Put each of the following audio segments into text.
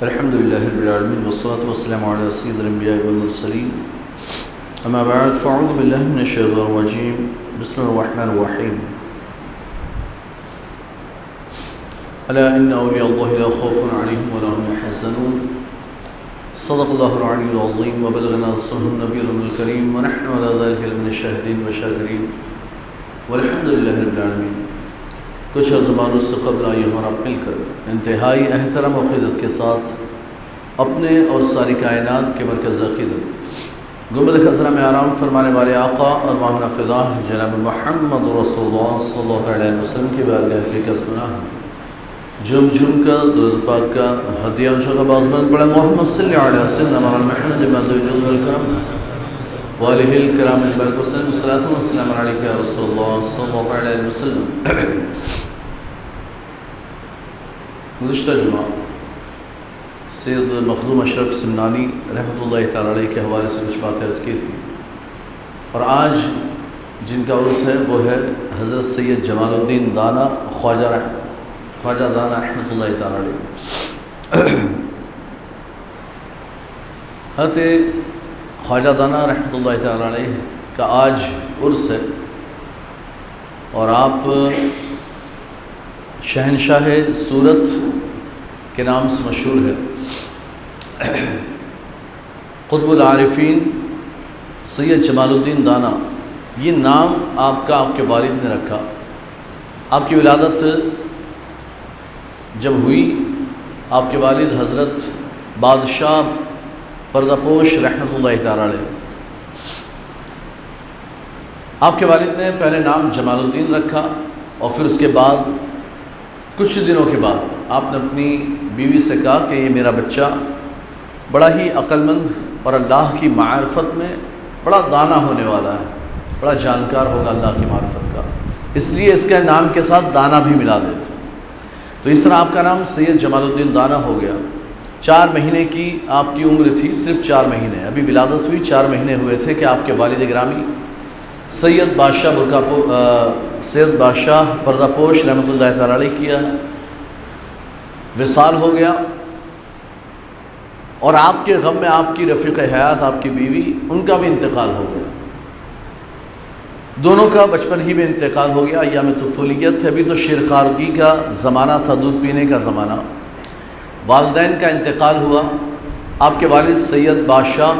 الحمد لله رب العالمين والصلاة والسلام على سيد الأنبياء والمرسلين أما بعد فأعوذ بالله من الشيطان الرجيم بسم الله الرحمن الرحيم ألا إن أولياء الله لا خوف عليهم ولا هم يحزنون صدق الله العلي العظيم وبلغنا رسوله النبي الكريم ونحن على ذلك من الشاهدين والشاكرين والحمد لله رب العالمين. کچھ زبانوں سے قبل آئیے اور آپ مل کر انتہائی احترام و عقیدت کے ساتھ اپنے اور ساری کائنات کے مرکز عقیدت گنبد خضرا میں آرام فرمانے والے آقا اور ماہنہ فضا جناب محمد رسول اللہ صلی اللہ علیہ وسلم کی بارگاہ کا سنا ہے. جھوم جھوم کر درود پاک کا ہدیہ انشاء اللہ بازمند پڑھیں. محمد صلی اللہ علیہ وسلم علی محمد مزوج الکرم والہ الکرام البرک وسلم صلاۃ و سلام علیک یا رسول اللہ صلی اللہ علیہ وسلم. گزشتہ جمعہ سید مخدوم اشرف سمنانی رحمۃ اللہ تعالی علیہ کے حوالے سے کچھ باتیں عرض کی تھی اور آج جن کا عرس ہے وہ ہے حضرت سید جمال الدین دانا خواجہ دانا رحمۃ اللہ تعالی علیہ. حضرت خواجہ دانا رحمۃ اللہ تعالی علیہ کا آج عرس ہے اور آپ شہنشاہ سورت کے نام سے مشہور ہے. قطب العارفین سید جمال الدین دانا یہ نام آپ کے والد نے رکھا. آپ کی ولادت جب ہوئی آپ کے والد حضرت بادشاہ پردہ پوش رحمۃ اللہ تعالی علیہ آپ کے والد نے پہلے نام جمال الدین رکھا اور پھر اس کے بعد کچھ دنوں کے بعد آپ نے اپنی بیوی سے کہا کہ یہ میرا بچہ بڑا ہی عقل مند اور اللہ کی معرفت میں بڑا دانا ہونے والا ہے, بڑا جانکار ہوگا اللہ کی معرفت کا, اس لیے اس کے نام کے ساتھ دانا بھی ملا دیتے. تو اس طرح آپ کا نام سید جمال الدین دانا ہو گیا. 4 مہینے کی آپ کی عمر تھی, صرف 4 مہینے, ابھی ولادت ہوئی 4 مہینے ہوئے تھے کہ آپ کے والد گرامی سید بادشاہ پردہ پوش رحمۃ اللہ تعالی علیہ کیا وصال ہو گیا اور آپ کے غم میں آپ کی رفیق حیات آپ کی بیوی ان کا بھی انتقال ہو گیا. دونوں کا بچپن ہی میں انتقال ہو گیا. ایام طفولیت تھے, ابھی تو شیرخوارگی کا زمانہ تھا, دودھ پینے کا زمانہ. والدین کا انتقال ہوا. آپ کے والد سید بادشاہ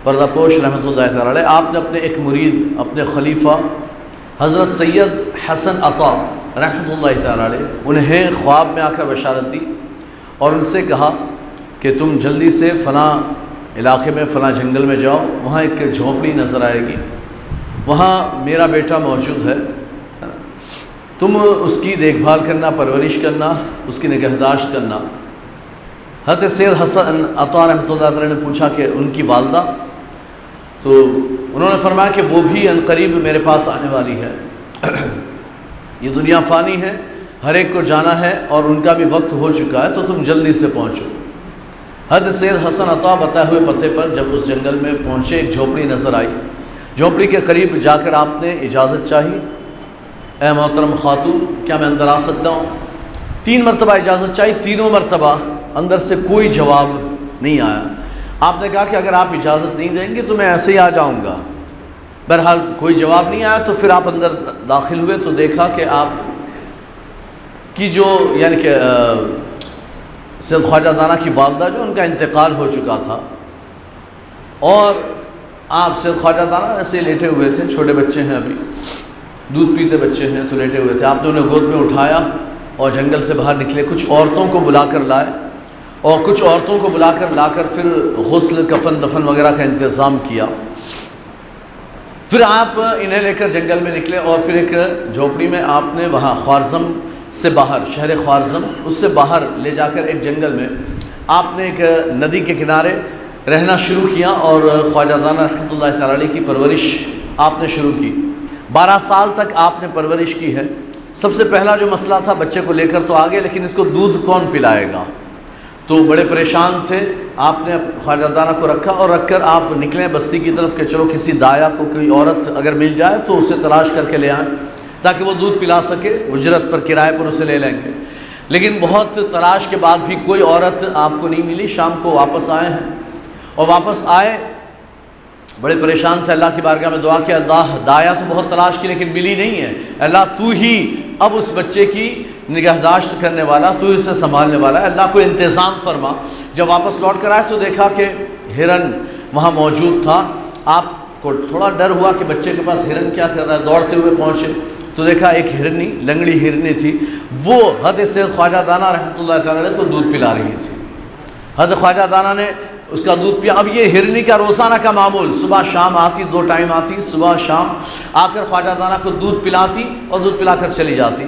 پردہ پوش رحمۃ اللہ تعالی علیہ آپ نے اپنے ایک مرید اپنے خلیفہ حضرت سید حسن عطا رحمۃ اللہ تعالی علیہ انہیں خواب میں آ کر بشارت دی اور ان سے کہا کہ تم جلدی سے فلاں علاقے میں فلاں جنگل میں جاؤ, وہاں ایک جھونپڑی نظر آئے گی, وہاں میرا بیٹا موجود ہے, تم اس کی دیکھ بھال کرنا, پرورش کرنا, اس کی نگہداشت کرنا. حضرت سید حسن عطا رحمۃ اللہ تعالی نے پوچھا کہ ان کی والدہ, تو انہوں نے فرمایا کہ وہ بھی عنقریب میرے پاس آنے والی ہے. یہ دنیا فانی ہے, ہر ایک کو جانا ہے اور ان کا بھی وقت ہو چکا ہے, تو تم جلدی سے پہنچو. حضرت سید حسن عطا بتائے ہوئے پتے پر جب اس جنگل میں پہنچے ایک جھونپڑی نظر آئی. جھونپڑی کے قریب جا کر آپ نے اجازت چاہی, اے محترم خاتون کیا میں اندر آ سکتا ہوں؟ 3 مرتبہ اجازت چاہی, تینوں مرتبہ اندر سے کوئی جواب نہیں آیا. آپ نے کہا کہ اگر آپ اجازت نہیں دیں گے تو میں ایسے ہی آ جاؤں گا. بہرحال کوئی جواب نہیں آیا تو پھر آپ اندر داخل ہوئے تو دیکھا کہ آپ کی جو یعنی کہ سید خواجہ دانا کی والدہ جو ان کا انتقال ہو چکا تھا اور آپ سید خواجہ دانا ایسے لیٹے ہوئے تھے, چھوٹے بچے ہیں, ابھی دودھ پیتے بچے ہیں تو لیٹے ہوئے تھے. آپ نے انہیں گود میں اٹھایا اور جنگل سے باہر نکلے, کچھ عورتوں کو بلا کر لائے اور کچھ عورتوں کو لا کر پھر غسل کفن دفن وغیرہ کا انتظام کیا. پھر آپ انہیں لے کر جنگل میں نکلے اور پھر ایک جھونپڑی میں آپ نے وہاں خوارزم سے باہر, شہر خوارزم اس سے باہر لے جا کر ایک جنگل میں آپ نے ایک ندی کے کنارے رہنا شروع کیا اور خواجہ دانا رحمۃ اللہ تعالی علیہ کی پرورش آپ نے شروع کی. 12 سال تک آپ نے پرورش کی ہے. سب سے پہلا جو مسئلہ تھا, بچے کو لے کر تو آگے لیکن اس کو دودھ کون پلائے گا, تو بڑے پریشان تھے. آپ نے خواجہ دانا کو رکھا اور رکھ کر آپ نکلیں بستی کی طرف کہ چلو کسی دایا کو کوئی عورت اگر مل جائے تو اسے تلاش کر کے لے آئیں تاکہ وہ دودھ پلا سکے, اجرت پر کرائے پر اسے لے لیں گے. لیکن بہت تلاش کے بعد بھی کوئی عورت آپ کو نہیں ملی. شام کو واپس آئے ہیں اور واپس آئے بڑے پریشان تھے. اللہ کی بارگاہ میں دعا کہ اللہ دایا تو بہت تلاش کی لیکن ملی نہیں ہے. اللہ تو ہی اب اس بچے کی نگہداشت کرنے والا, تو ہی اسے سنبھالنے والا ہے, اللہ کو انتظام فرما. جب واپس لوٹ کر آئے تو دیکھا کہ ہرن وہاں موجود تھا. آپ کو تھوڑا ڈر ہوا کہ بچے کے پاس ہرن کیا کر رہا ہے. دوڑتے ہوئے پہنچے تو دیکھا ایک ہرنی, لنگڑی ہرنی تھی, وہ حضرت سید خواجہ دانا رحمۃ اللہ تعالی علیہ کو دودھ پلا رہی تھی. حضرت خواجہ دانا نے اس کا دودھ پیا. اب یہ ہرنی کا روزانہ کا معمول, صبح شام آتی, 2 ٹائم آتی, صبح شام آ کر خواجہ دانا کو دودھ پلاتی اور دودھ پلا کر چلی جاتی.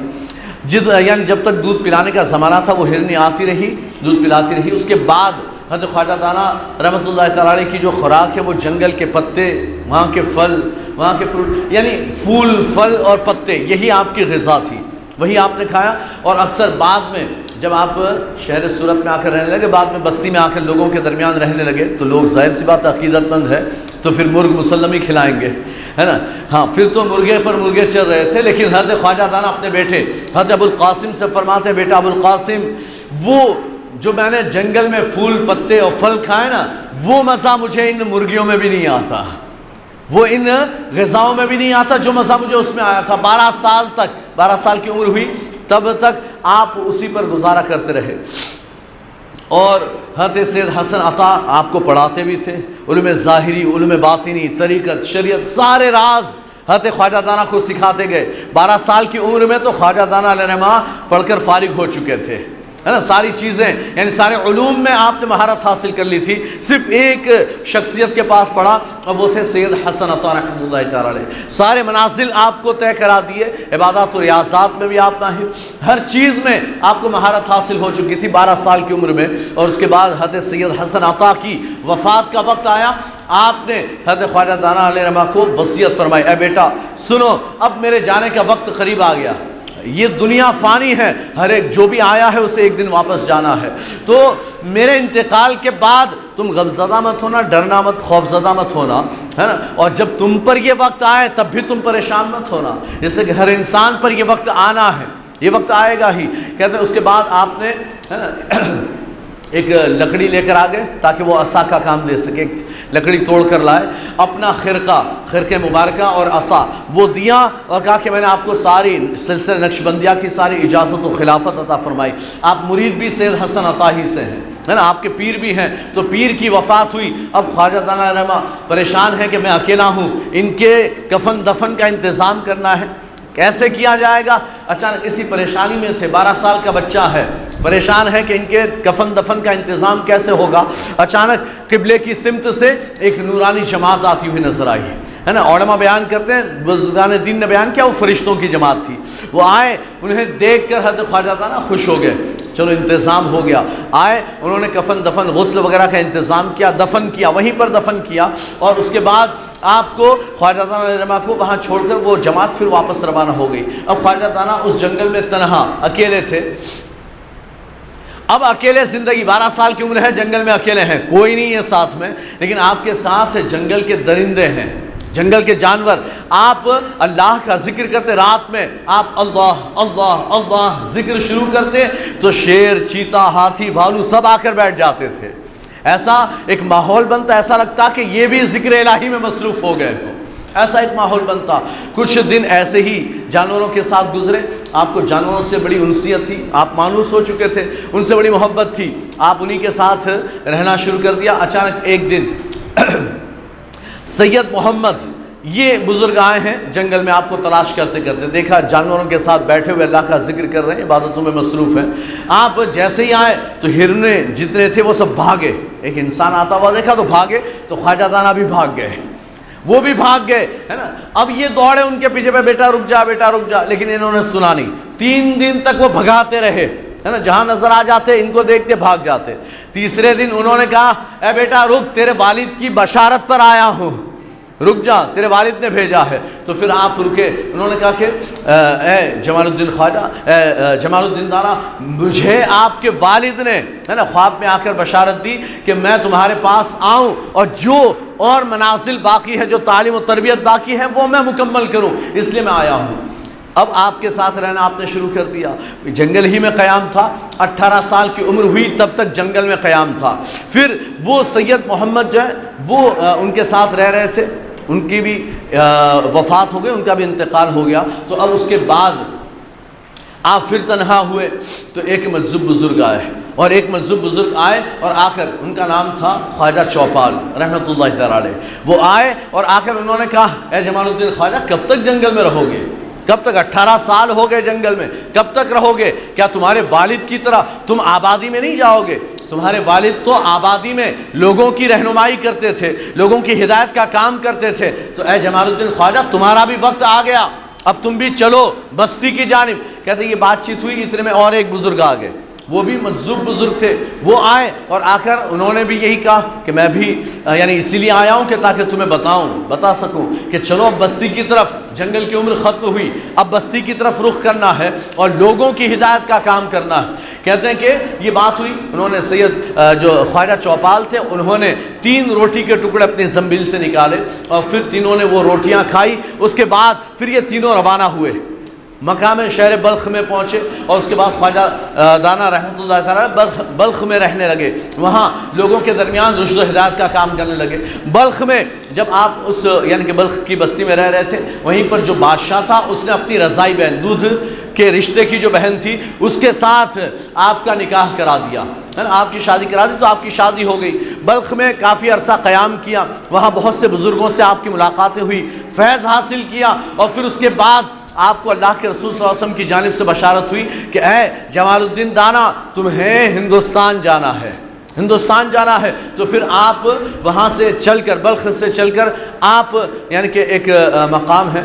یعنی جب تک دودھ پلانے کا زمانہ تھا وہ ہرنی آتی رہی, دودھ پلاتی رہی. اس کے بعد حضرت خواجہ دانا رحمۃ اللہ تعالی علیہ کی جو خوراک ہے وہ جنگل کے پتے, وہاں کے پھل, وہاں کے فروٹ, یعنی پھول پھل اور پتے, یہی آپ کی غذا تھی, وہی آپ نے کھایا. اور اکثر بعد میں جب آپ شہر صورت میں آ کر رہنے لگے, بعد میں بستی میں آ کر لوگوں کے درمیان رہنے لگے, تو لوگ ظاہر سی بات عقیدت مند ہے تو پھر مرغ مسلم ہی کھلائیں گے, ہے نا. ہاں پھر تو مرغے پر مرغے چل رہے تھے. لیکن حضرت خواجہ دانا اپنے بیٹے حضرت ابو القاسم سے فرماتے, بیٹا ابو القاسم, وہ جو میں نے جنگل میں پھول پتے اور پھل کھائے نا, وہ مزہ مجھے ان مرغیوں میں بھی نہیں آتا, وہ ان غذاؤں میں بھی نہیں آتا جو مزہ مجھے اس میں آیا تھا. 12 سال تک, 12 سال کی عمر ہوئی تب تک آپ اسی پر گزارا کرتے رہے. اور حضرت سید حسن عطا آپ کو پڑھاتے بھی تھے, علوم ظاہری, علوم باطنی, طریقت, شریعت, سارے راز حضرت خواجہ دانا کو سکھاتے گئے. 12 سال کی عمر میں تو خواجہ دانا علیہ رحمہ پڑھ کر فارغ ہو چکے تھے, ہے نا. ساری چیزیں یعنی سارے علوم میں آپ نے مہارت حاصل کر لی تھی. صرف ایک شخصیت کے پاس پڑھا اور وہ تھے سید حسن عطا رحمۃ اللہ تعالی علیہ. سارے منازل آپ کو طے کرا دیے, عبادات و ریاضات میں بھی آپ ماہر, ہر چیز میں آپ کو مہارت حاصل ہو چکی تھی 12 سال کی عمر میں. اور اس کے بعد حضرت سید حسن عطا کی وفات کا وقت آیا, آپ نے حضرت خواجہ دانا علیہ رحمہ کو وصیت فرمائی, اے بیٹا سنو, اب میرے جانے کا وقت قریب آ گیا, یہ دنیا فانی ہے, ہر ایک جو بھی آیا ہے اسے ایک دن واپس جانا ہے. تو میرے انتقال کے بعد تم غمزدہ مت ہونا, ڈرنا مت, خوفزدہ مت ہونا, ہے نا. اور جب تم پر یہ وقت آئے تب بھی تم پریشان مت ہونا, جیسے کہ ہر انسان پر یہ وقت آنا ہے, یہ وقت آئے گا ہی. کہتے ہیں اس کے بعد آپ نے, ہے نا, ایک لکڑی لے کر آ گئے تاکہ وہ عصا کا کام دے سکے. ایک لکڑی توڑ کر لائے, اپنا خرقہ مبارکہ اور عصا وہ دیا اور کہا کہ میں نے آپ کو ساری سلسلہ نقشبندیہ کی ساری اجازت و خلافت عطا فرمائی. آپ مرید بھی سید حسن عطا ہی سے ہیں, ہے نا, آپ کے پیر بھی ہیں. تو پیر کی وفات ہوئی, اب خواجہ دانا رحمہ پریشان ہے کہ میں اکیلا ہوں, ان کے کفن دفن کا انتظام کرنا ہے, کیسے کیا جائے گا. اچانک اسی پریشانی میں تھے, 12 سال کا بچہ ہے, پریشان ہے کہ ان کے کفن دفن کا انتظام کیسے ہوگا. اچانک قبلے کی سمت سے ایک نورانی جماعت آتی ہوئی نظر آئی, ہے نا. علماء بیان کرتے ہیں, بزرگان دین نے بیان کیا, وہ فرشتوں کی جماعت تھی. وہ آئے, انہیں دیکھ کر حضرت خواجہ دانا خوش ہو گئے, چلو انتظام ہو گیا. آئے, انہوں نے کفن دفن غسل وغیرہ کا انتظام کیا, دفن کیا, وہیں پر دفن کیا. اور اس کے بعد آپ کو خواجہ دانا علیہ رحمہ کو وہاں چھوڑ کر وہ جماعت پھر واپس روانہ ہو گئی. اب خواجہ دانا اس جنگل میں تنہا اکیلے تھے. اب اکیلے زندگی, 12 سال کی عمر ہے, جنگل میں اکیلے ہیں, کوئی نہیں ہے ساتھ میں, لیکن آپ کے ساتھ جنگل کے درندے ہیں, جنگل کے جانور. آپ اللہ کا ذکر کرتے, رات میں آپ اللہ اللہ اللہ ذکر شروع کرتے تو شیر, چیتا, ہاتھی, بھالو سب آ کر بیٹھ جاتے تھے. ایسا ایک ماحول بنتا, ایسا لگتا کہ یہ بھی ذکر الہی میں مصروف ہو گئے ہو, ایسا ایک ماحول بنتا. کچھ دن ایسے ہی جانوروں کے ساتھ گزرے. آپ کو جانوروں سے بڑی انسیت تھی, آپ مانوس ہو چکے تھے, ان سے بڑی محبت تھی, آپ انہی کے ساتھ رہنا شروع کر دیا. اچانک ایک دن سید محمد, یہ بزرگ آئے ہیں جنگل میں آپ کو تلاش کرتے کرتے, دیکھا جانوروں کے ساتھ بیٹھے ہوئے اللہ کا ذکر کر رہے ہیں, عبادتوں میں مصروف ہیں. آپ جیسے ہی آئے تو ہرنے جتنے تھے وہ سب بھاگے. ایک انسان آتا ہوا دیکھا تو بھاگے, تو خواجہ دانا بھی بھاگ گئے, وہ بھی بھاگ گئے, ہے نا. اب یہ دوڑے ان کے پیچھے, پہ بیٹا رک جا, بیٹا رک جا, لیکن انہوں نے سنا نہیں. 3 دن تک وہ بھگاتے رہے, ہے نا, جہاں نظر آ جاتے ان کو دیکھتے بھاگ جاتے. تیسرے دن انہوں نے کہا, اے بیٹا رک, تیرے والد کی بشارت پر آیا ہوں, رک جا, تیرے والد نے بھیجا ہے. تو پھر آپ رکے. انہوں نے کہا کہ اے جمال الدین خواجہ, اے جمال الدین دانا, مجھے آپ کے والد نے, ہے نا, خواب میں آ کر بشارت دی کہ میں تمہارے پاس آؤں اور جو اور منازل باقی ہے, جو تعلیم و تربیت باقی ہے وہ میں مکمل کروں, اس لیے میں آیا ہوں. اب آپ کے ساتھ رہنا آپ نے شروع کر دیا. جنگل ہی میں قیام تھا, 18 سال کی عمر ہوئی تب تک جنگل میں قیام تھا. پھر وہ سید محمد جو ہے وہ ان کے ساتھ رہ رہے تھے, ان کی بھی وفات ہو گئی, ان کا بھی انتقال ہو گیا. تو اب اس کے بعد آپ پھر تنہا ہوئے تو ایک مجذوب بزرگ آئے, اور ایک مجذوب بزرگ آئے اور آ کر, ان کا نام تھا خواجہ چوپال رحمۃ اللہ تعالی علیہ. وہ آئے اور آ کر انہوں نے کہا اے جمال الدین خواجہ کب تک جنگل میں رہو گے, کب تک؟ 18 سال ہو گئے جنگل میں, کب تک رہو گے؟ کیا تمہارے والد کی طرح تم آبادی میں نہیں جاؤ گے؟ تمہارے والد تو آبادی میں لوگوں کی رہنمائی کرتے تھے, لوگوں کی ہدایت کا کام کرتے تھے. تو اے جمال الدین خواجہ تمہارا بھی وقت آ گیا, اب تم بھی چلو بستی کی جانب. کہتے یہ بات چیت ہوئی, اتنے میں اور ایک بزرگ آ گئے, وہ بھی مجذوب بزرگ تھے. وہ آئے اور آ کر انہوں نے بھی یہی کہا کہ میں بھی یعنی اسی لیے آیا ہوں کہ تاکہ تمہیں بتا سکوں کہ چلو اب بستی کی طرف, جنگل کی عمر ختم ہوئی, اب بستی کی طرف رخ کرنا ہے اور لوگوں کی ہدایت کا کام کرنا ہے. کہتے ہیں کہ یہ بات ہوئی, انہوں نے سید جو خواجہ چوپال تھے انہوں نے 3 روٹی کے ٹکڑے اپنی زنبیل سے نکالے اور پھر تینوں نے وہ روٹیاں کھائی. اس کے بعد پھر یہ تینوں روانہ ہوئے, مقام شہر بلخ میں پہنچے اور اس کے بعد خواجہ دانا رحمۃ اللہ تعالیٰ بلخ میں رہنے لگے. وہاں لوگوں کے درمیان رشد و ہدایت کا کام کرنے لگے. بلخ میں جب آپ اس یعنی کہ بلخ کی بستی میں رہ رہے تھے, وہیں پر جو بادشاہ تھا اس نے اپنی رضائی بہن, دودھ کے رشتے کی جو بہن تھی اس کے ساتھ آپ کا نکاح کرا دیا, ہے نا, آپ کی شادی کرا دی تو آپ کی شادی ہو گئی. بلخ میں کافی عرصہ قیام کیا, وہاں بہت سے بزرگوں سے آپ کی ملاقاتیں ہوئی, فیض حاصل کیا, اور پھر اس کے بعد آپ کو اللہ کے رسول صلی اللہ علیہ وسلم کی جانب سے بشارت ہوئی کہ اے جمال الدین دانا تمہیں ہندوستان جانا ہے, ہندوستان جانا ہے. تو پھر آپ وہاں سے چل کر, بلخ سے چل کر آپ یعنی کہ ایک مقام ہے,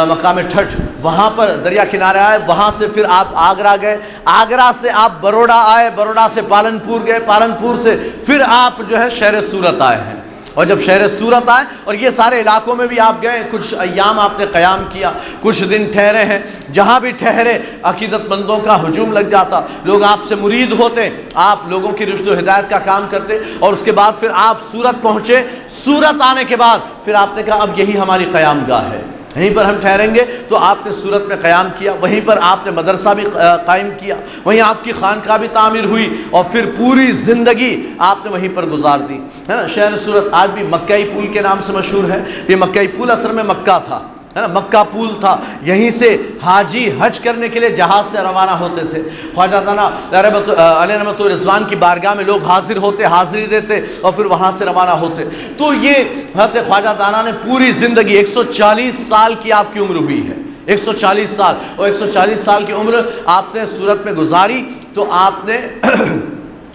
مقام ٹھٹ, وہاں پر دریا کنارے آئے, وہاں سے پھر آپ آگرہ گئے, آگرہ سے آپ بروڈا آئے, بروڈا سے پالنپور گئے, پالنپور سے پھر آپ جو ہے شہر سورت آئے ہیں. اور جب شہر سورت آئے اور یہ سارے علاقوں میں بھی آپ گئے, کچھ ایام آپ نے قیام کیا, کچھ دن ٹھہرے ہیں. جہاں بھی ٹھہرے عقیدت مندوں کا ہجوم لگ جاتا, لوگ آپ سے مرید ہوتے, آپ لوگوں کی رشد و ہدایت کا کام کرتے. اور اس کے بعد پھر آپ سورت پہنچے. سورت آنے کے بعد پھر آپ نے کہا اب یہی ہماری قیام گاہ ہے, یہیں پر ہم ٹھہریں گے. تو آپ نے سورت میں قیام کیا, وہیں پر آپ نے مدرسہ بھی قائم کیا, وہیں آپ کی خانقاہ بھی تعمیر ہوئی, اور پھر پوری زندگی آپ نے وہیں پر گزار دی, ہے نا. شہر سورت آج بھی مکئی پول کے نام سے مشہور ہے. یہ مکئی پول اصل میں مکہ تھا, ہے نا, مکہ پول تھا. یہیں سے حاجی حج کرنے کے لیے جہاز سے روانہ ہوتے تھے. خواجہ دانا علیہ رحمۃ رضوان کی بارگاہ میں لوگ حاضر ہوتے, حاضری دیتے اور پھر وہاں سے روانہ ہوتے. تو یہ حضرت خواجہ دانا نے پوری زندگی 140 سال کی آپ کی عمر ہوئی ہے, 140 سال, اور 140 سال کی عمر آپ نے سورت میں گزاری. تو آپ نے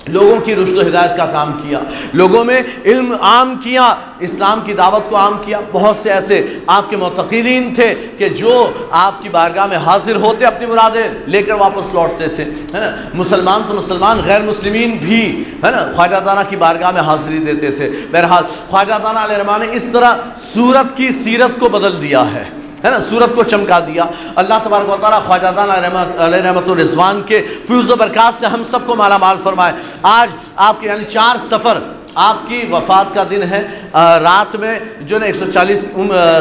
لوگوں کی رشد و ہدایت کا کام کیا, لوگوں میں علم عام کیا, اسلام کی دعوت کو عام کیا. بہت سے ایسے آپ کے معتقدین تھے کہ جو آپ کی بارگاہ میں حاضر ہوتے, اپنی مرادیں لے کر واپس لوٹتے تھے, ہے نا. مسلمان تو مسلمان, غیر مسلمین بھی, ہے نا, خواجہ دانا کی بارگاہ میں حاضری دیتے تھے. بہرحال خواجہ دانا علیہ الرحمٰن نے اس طرح سورت کی سیرت کو بدل دیا ہے, ہے نا, سورت کو چمکا دیا. اللہ تبارک و تعالیٰ خواجہ دانا علیہ رحمۃ الرضوان کے فیض و برکات سے ہم سب کو مالا مال فرمائے. آج آپ کے یعنی 4 صفر آپ کی وفات کا دن ہے. رات میں جو نا 140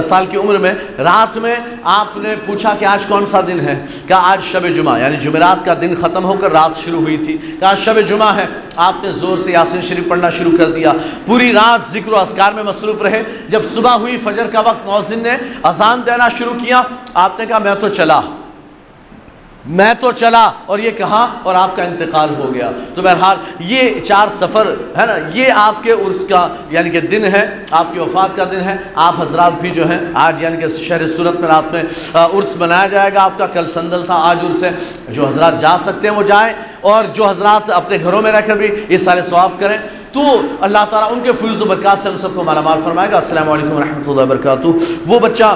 سال کی عمر میں رات میں آپ نے پوچھا کہ آج کون سا دن ہے, کہا آج شب جمعہ, یعنی جمعرات کا دن ختم ہو کر رات شروع ہوئی تھی, کہا شب جمعہ ہے. آپ نے زور سے یاسین شریف پڑھنا شروع کر دیا, پوری رات ذکر و اذکار میں مصروف رہے. جب صبح ہوئی, فجر کا وقت, مؤذن نے اذان دینا شروع کیا, آپ نے کہا میں تو چلا, اور یہ کہا اور آپ کا انتقال ہو گیا. تو بہرحال یہ 4 صفر ہے نا, یہ آپ کے عرس کا یعنی کہ دن ہے, آپ کی وفات کا دن ہے. آپ حضرات بھی جو ہیں آج یعنی کہ شہر سورت میں رات میں عرس منایا جائے گا. آپ کا کل سندل تھا, آج عرس ہے. جو حضرات جا سکتے ہیں وہ جائیں, اور جو حضرات اپنے گھروں میں رہ کر بھی اس سال ثواب کریں تو اللہ تعالیٰ ان کے فیض و برکات سے ہم سب کو مالا مال فرمائے گا. السلام علیکم ورحمۃ اللہ وبرکاتہ. وہ بچہ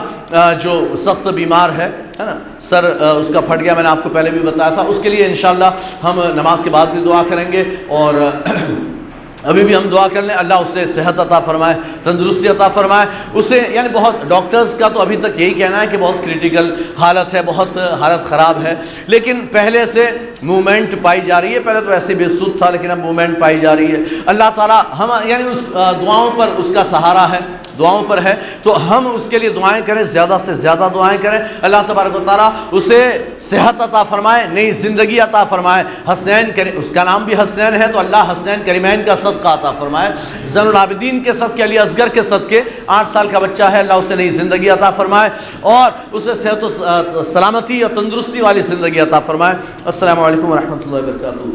جو سخت بیمار ہے نا, سر اس کا پھٹ گیا, میں نے آپ کو پہلے بھی بتایا تھا. اس کے لیے انشاءاللہ ہم نماز کے بعد بھی دعا کریں گے, اور ابھی بھی ہم دعا کر لیں اللہ اسے صحت عطا فرمائے, تندرستی عطا فرمائے. اسے یعنی بہت ڈاکٹرز کا تو ابھی تک یہی کہنا ہے کہ بہت کریٹیکل حالت ہے, بہت حالت خراب ہے, لیکن پہلے سے موومنٹ پائی جا رہی ہے. پہلے تو ایسے بے سود تھا, لیکن اب موومنٹ پائی جا رہی ہے. اللہ تعالیٰ ہم یعنی اس دعاؤں پر اس کا سہارا ہے. دعاؤں پر ہے، تو ہم اس کے لیے دعائیں کریں، زیادہ سے زیادہ دعائیں کریں، اللہ تبارک و تعالیٰ اسے صحت عطا فرمائے، نئی زندگی عطا فرمائے، حسنین اس کا نام بھی حسنین ہے تو اللہ حسنین کریمین کا صدقہ عطا فرمائے، زین العابدین کے صدقے، علی اصغر کے صدقے، 8 سال کا بچہ ہے، اللہ اسے نئی زندگی عطا فرمائے اور اسے صحت و سلامتی اور تندرستی والی زندگی عطا فرمائے۔ السلام علیکم ورحمۃ اللہ وبرکاتہ۔